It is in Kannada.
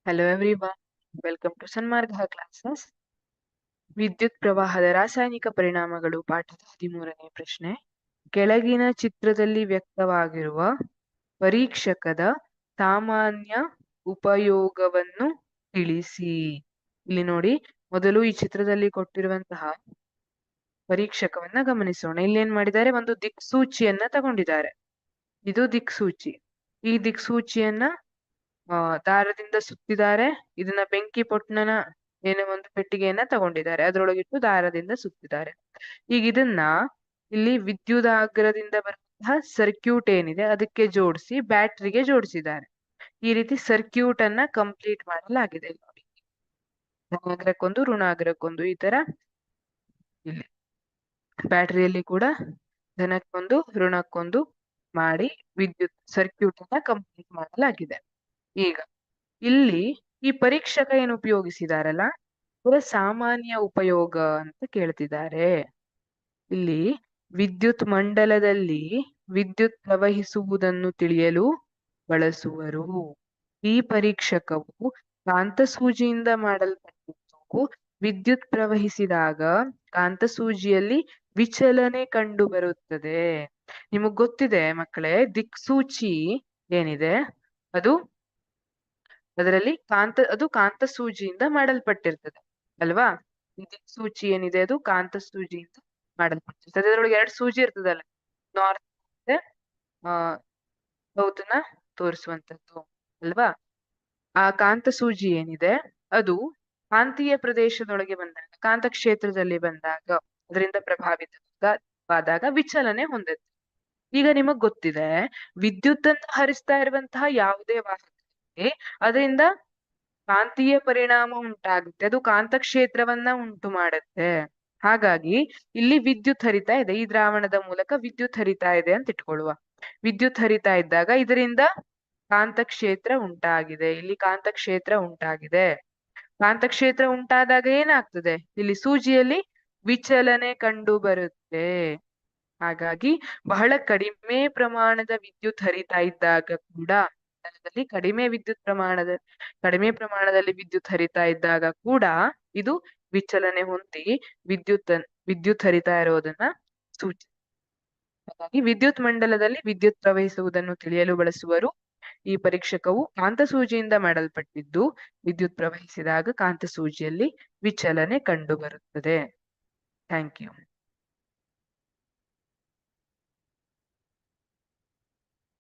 Hello everyone, welcome to Sanmarga classes. ವಿದ್ಯುತ್ ಪ್ರವಾಹದ ರಾಸಾಯನಿಕ ಪರಿಣಾಮಗಳು ಪಾಠದ 13ನೇ ಪ್ರಶ್ನೆ. ಕೆಳಗಿನ ಚಿತ್ರದಲ್ಲಿ ವ್ಯಕ್ತವಾಗಿರುವ ಪರೀಕ್ಷಕದ ಸಾಮಾನ್ಯ ಉಪಯೋಗವನ್ನು ತಿಳಿಸಿ. ಇಲ್ಲಿ ನೋಡಿ, ಮೊದಲು ಈ ಚಿತ್ರದಲ್ಲಿ ಕೊಟ್ಟಿರುವಂತಹ ಪರೀಕ್ಷಕವನ್ನ ಗಮನಿಸೋಣ. ಇಲ್ಲಿ ಏನ್ ಮಾಡಿದ್ದಾರೆ, ಒಂದು ದಿಕ್ಸೂಚಿಯನ್ನ ತಗೊಂಡಿದ್ದಾರೆ. ಇದು ದಿಕ್ಸೂಚಿ. ಈ ದಿಕ್ಸೂಚಿಯನ್ನ ದಾರದಿಂದ ಸುತ್ತಿದ್ದಾರೆ. ಇದನ್ನ ಬೆಂಕಿ ಪೊಟ್ಟಣನ ಏನೋ ಒಂದು ಪೆಟ್ಟಿಗೆಯನ್ನ ತಗೊಂಡಿದ್ದಾರೆ, ಅದ್ರೊಳಗಿಟ್ಟು ದಾರದಿಂದ ಸುತ್ತಿದ್ದಾರೆ. ಈಗ ಇದನ್ನ ಇಲ್ಲಿ ವಿದ್ಯುದಾಗ್ರದಿಂದ ಬರುವಂತಹ ಸರ್ಕ್ಯೂಟ್ ಏನಿದೆ ಅದಕ್ಕೆ ಜೋಡಿಸಿ ಬ್ಯಾಟ್ರಿಗೆ ಜೋಡಿಸಿದ್ದಾರೆ. ಈ ರೀತಿ ಸರ್ಕ್ಯೂಟ್ ಅನ್ನ ಕಂಪ್ಲೀಟ್ ಮಾಡಲಾಗಿದೆ. ನೋಡಿ, ಧನಾಗ್ರಕ್ಕೊಂದು ಋಣಾಗ್ರಕ್ಕೊಂದು ಈ ತರ. ಇಲ್ಲಿ ಬ್ಯಾಟರಿಯಲ್ಲಿ ಕೂಡ ಧನಕ್ಕೊಂದು ಋಣಕ್ಕೊಂದು ಮಾಡಿ ವಿದ್ಯುತ್ ಸರ್ಕ್ಯೂಟ್ ಅನ್ನ ಕಂಪ್ಲೀಟ್ ಮಾಡಲಾಗಿದೆ. ಈಗ ಇಲ್ಲಿ ಈ ಪರೀಕ್ಷಕ ಏನು ಉಪಯೋಗಿಸಿದಾರಲ್ಲ, ಇದರ ಸಾಮಾನ್ಯ ಉಪಯೋಗ ಅಂತ ಕೇಳ್ತಿದ್ದಾರೆ. ಇಲ್ಲಿ ವಿದ್ಯುತ್ ಮಂಡಲದಲ್ಲಿ ವಿದ್ಯುತ್ ಪ್ರವಹಿಸುವುದನ್ನು ತಿಳಿಯಲು ಬಳಸುವರು. ಈ ಪರೀಕ್ಷಕವು ಕಾಂತಸೂಜಿಯಿಂದ ಮಾಡಲ್ಪಟ್ಟಿದ್ದು, ವಿದ್ಯುತ್ ಪ್ರವಹಿಸಿದಾಗ ಕಾಂತಸೂಜಿಯಲ್ಲಿ ವಿಚಲನೆ ಕಂಡು ಬರುತ್ತದೆ. ನಿಮಗ್ ಗೊತ್ತಿದೆ ಮಕ್ಕಳೇ, ದಿಕ್ಸೂಚಿ ಏನಿದೆ ಅದರಲ್ಲಿ ಅದು ಕಾಂತಸೂಜಿಯಿಂದ ಮಾಡಲ್ಪಟ್ಟಿರ್ತದೆ ಅಲ್ವಾ. ಈ ದಿಕ್ಸೂಚಿ ಏನಿದೆ ಅದು ಕಾಂತಸೂಜಿಯಿಂದ ಮಾಡಲ್ಪಟ್ಟಿರ್ತದೆ. ಅದರೊಳಗೆ 2 ಸೂಜಿ ಇರ್ತದಲ್ಲ, ನಾರ್ತ್ ಮತ್ತೆ ಸೌತ್ ನ ತೋರಿಸುವಂತದ್ದು ಅಲ್ವಾ. ಆ ಕಾಂತಸೂಜಿ ಏನಿದೆ ಅದು ಕಾಂತೀಯ ಪ್ರದೇಶದೊಳಗೆ ಬಂದಾಗ, ಕಾಂತ ಕ್ಷೇತ್ರದಲ್ಲಿ ಬಂದಾಗ, ಅದರಿಂದ ಪ್ರಭಾವಿತವಾದಾಗ ವಿಚಲನೆ ಹೊಂದುತ್ತೆ. ಈಗ ನಿಮಗ್ ಗೊತ್ತಿದೆ, ವಿದ್ಯುತ್ ಅನ್ನು ಹರಿಸ್ತಾ ಇರುವಂತಹ ಯಾವುದೇ ವಾಹಕಕ್ಕೆ ಅದರಿಂದ ಕಾಂತೀಯ ಪರಿಣಾಮ ಉಂಟಾಗುತ್ತೆ, ಅದು ಕಾಂತ ಕ್ಷೇತ್ರವನ್ನ ಉಂಟು ಮಾಡುತ್ತೆ. ಹಾಗಾಗಿ ಇಲ್ಲಿ ವಿದ್ಯುತ್ ಹರಿತಾ ಇದೆ, ಈ ದ್ರಾವಣದ ಮೂಲಕ ವಿದ್ಯುತ್ ಹರಿತಾ ಇದೆ ಅಂತ ಇಟ್ಕೊಳ್ಳುವ. ವಿದ್ಯುತ್ ಹರಿತಾ ಇದ್ದಾಗ ಇದರಿಂದ ಕಾಂತಕ್ಷೇತ್ರ ಉಂಟಾಗಿದೆ. ಇಲ್ಲಿ ಕಾಂತಕ್ಷೇತ್ರ ಉಂಟಾಗಿದೆ. ಕಾಂತಕ್ಷೇತ್ರ ಉಂಟಾದಾಗ ಏನಾಗ್ತದೆ, ಇಲ್ಲಿ ಸೂಜಿಯಲ್ಲಿ ವಿಚಲನೆ ಕಂಡು ಬರುತ್ತೆ. ಹಾಗಾಗಿ ಬಹಳ ಕಡಿಮೆ ಪ್ರಮಾಣದ ವಿದ್ಯುತ್ ಹರಿತಾ ಇದ್ದಾಗ ಕೂಡ, ಕಡಿಮೆ ಪ್ರಮಾಣದಲ್ಲಿ ವಿದ್ಯುತ್ ಹರಿತಾ ಇದ್ದಾಗ ಕೂಡ ಇದು ವಿಚಲನೆ ಹೊಂದಿ ವಿದ್ಯುತ್ ಹರಿತಾ ಇರೋದನ್ನ ಸೂಚಿ. ಹಾಗಾಗಿ ವಿದ್ಯುತ್ ಮಂಡಲದಲ್ಲಿ ವಿದ್ಯುತ್ ಪ್ರವಹಿಸುವುದನ್ನು ತಿಳಿಯಲು ಬಳಸುವರು. ಈ ಪರೀಕ್ಷಕವು ಕಾಂತಸೂಜಿಯಿಂದ ಮಾಡಲ್ಪಟ್ಟಿದ್ದು, ವಿದ್ಯುತ್ ಪ್ರವಹಿಸಿದಾಗ ಕಾಂತಸೂಜಿಯಲ್ಲಿ ವಿಚಲನೆ ಕಂಡು ಬರುತ್ತದೆ. Thank you.